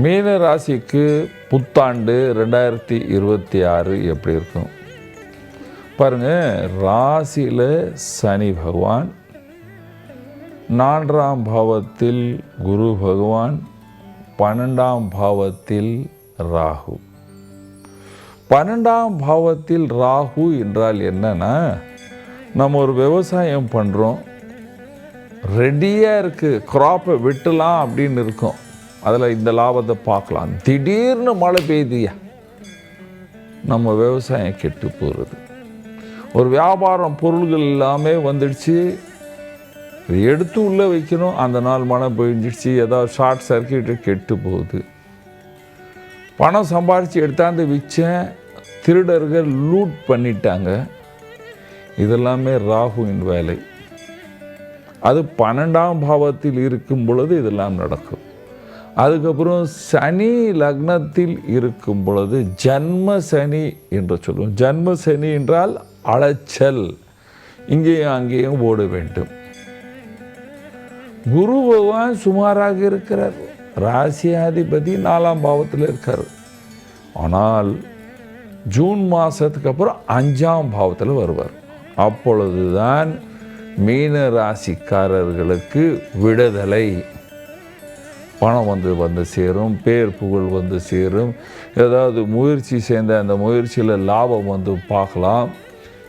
மீன ராசிக்கு புத்தாண்டு 2026 எப்படி இருக்கும் பாருங்கள். ராசியில் சனி பகவான், 4ஆம் பாவத்தில் குரு பகவான், 12ஆம் பாவத்தில் ராகு. 12ஆம் பாவத்தில் ராகு என்றால் என்னன்னா, நம்ம ஒரு விவசாயம் பண்ணுறோம், ரெடியாக இருக்குது, கிராப்பை வெட்டலாம் அப்படின்னு இருக்கோம், அதில் இந்த லாபத்தை பார்க்கலாம். திடீர்னு மழை பெய்யுதுயா, நம்ம விவசாயம் கெட்டு போகிறது. ஒரு வியாபாரம் பொருள்கள் எல்லாமே வந்துடுச்சு, எடுத்து உள்ளே வைக்கணும், அந்த நாள் மழை பெஞ்சிடுச்சு, ஏதாவது ஷார்ட் சர்க்கியூட்டு கெட்டு போகுது. பணம் சம்பாதிச்சு எடுத்தாந்து விற்றேன், திருடர்கள் லூட் பண்ணிட்டாங்க. இதெல்லாமே ராகுவின் வேலை. அது 12ஆம் பாவத்தில் இருக்கும் பொழுது இதெல்லாம் நடக்கும். அதுக்கப்புறம் சனி லக்னத்தில் இருக்கும் பொழுது ஜன்ம சனி என்று சொல்லுவோம். ஜன்ம சனி என்றால் அலைச்சல், இங்கேயும் அங்கேயும் ஓட வேண்டும். குரு பகவான் சுமாராக இருக்கிறார், ராசியாதிபதி 4ஆம் பாவத்தில் இருக்கார். ஆனால் ஜூன் மாதத்துக்கு அப்புறம் 5ஆம் பாவத்தில் வருவார். அப்பொழுதுதான் மீன ராசிக்காரர்களுக்கு விடுதலை. பணம் வந்து சேரும், பேர் புகழ் வந்து சேரும், ஏதாவது முயற்சி சேர்ந்த அந்த முயற்சியில் லாபம் வந்து பார்க்கலாம்.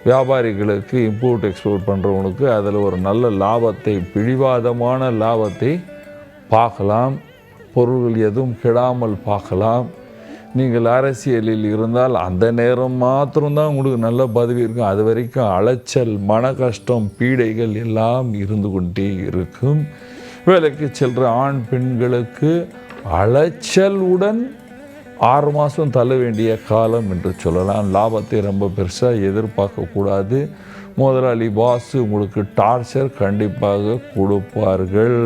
வியாபாரிகளுக்கு இம்போர்ட் எக்ஸ்போர்ட் பண்ணுறவங்களுக்கு அதில் ஒரு நல்ல லாபத்தை, பிடிவாதமான லாபத்தை பார்க்கலாம். பொருள்கள் எதுவும் கெடாமல் பார்க்கலாம். நீங்கள் அரசியலில் இருந்தால் அந்த நேரம் மாத்திரம்தான் உங்களுக்கு நல்ல பதவி இருக்கும். அது வரைக்கும் அலைச்சல், மன கஷ்டம், பீடைகள் எல்லாம் இருந்து கொண்டே இருக்கும். வேலைக்கு செல்கிற ஆண் பெண்களுக்கு அலைச்சலுடன் 6 மாதம் தள்ள வேண்டிய காலம் என்று சொல்லலாம். லாபத்தை ரொம்ப பெருசாக எதிர்பார்க்கக்கூடாது. முதலாளி பாஸ் உங்களுக்கு டார்ச்சர் கண்டிப்பாக கொடுப்பார்கள்.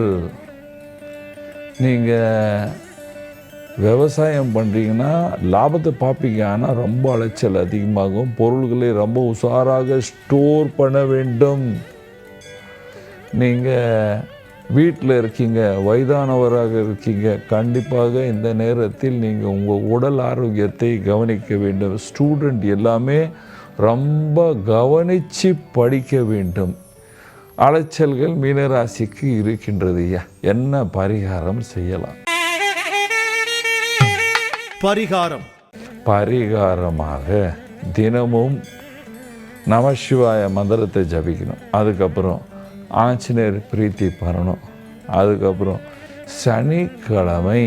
நீங்கள் விவசாயம் பண்ணுறீங்கன்னா லாபத்தை பார்ப்பீங்க, ஆனால் ரொம்ப அலைச்சல் அதிகமாகும். பொருள்களை ரொம்ப உஷாராக ஸ்டோர் பண்ண வேண்டும். நீங்கள் வீட்டில் இருக்கீங்க, வயதானவராக இருக்கீங்க, கண்டிப்பாக இந்த நேரத்தில் நீங்கள் உங்கள் உடல் ஆரோக்கியத்தை கவனிக்க வேண்டும். ஸ்டூடெண்ட் எல்லாமே ரொம்ப கவனித்து படிக்க வேண்டும். அலைச்சல்கள் மீனராசிக்கு இருக்கின்றது. என்ன பரிகாரம் செய்யலாம்? பரிகாரமாக தினமும் நமசிவாய மந்திரத்தை ஜபிக்கணும். அதுக்கப்புறம் ஆஞ்சநேயர் பிரீத்தி பண்ணணும். அதுக்கப்புறம் சனிக்கிழமை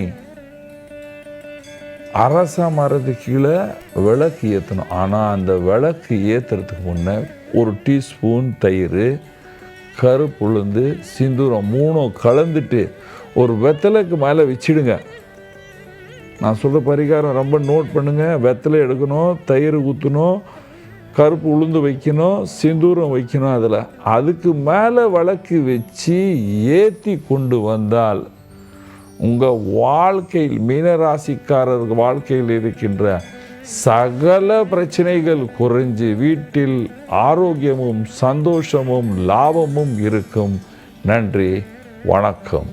அரச மரத்து கீழே விளக்கு ஏற்றணும். ஆனால் அந்த விளக்கு ஏற்றுறதுக்கு முன்னே 1 டீஸ்பூன் தயிர், கருப்புளுந்து, சிந்தூரம் 3 கலந்துட்டு ஒரு வெத்தலைக்கு மேலே வச்சிடுங்க. நான் சொல்கிற பரிகாரம் ரொம்ப நோட் பண்ணுங்கள். வெத்தலை எடுக்கணும், தயிர் ஊற்றணும், கருப்பு உளுந்து வைக்கணும், சிந்தூரம் வைக்கணும். அதுக்கு மேலே விளக்கு வச்சு ஏற்றி கொண்டு வந்தால் உங்கள் வாழ்க்கையில், மீனராசிக்காரர்கள் வாழ்க்கையில் இருக்கின்ற சகல பிரச்சனைகள் குறைஞ்சு வீட்டில் ஆரோக்கியமும் சந்தோஷமும் லாபமும் இருக்கும். நன்றி, வணக்கம்.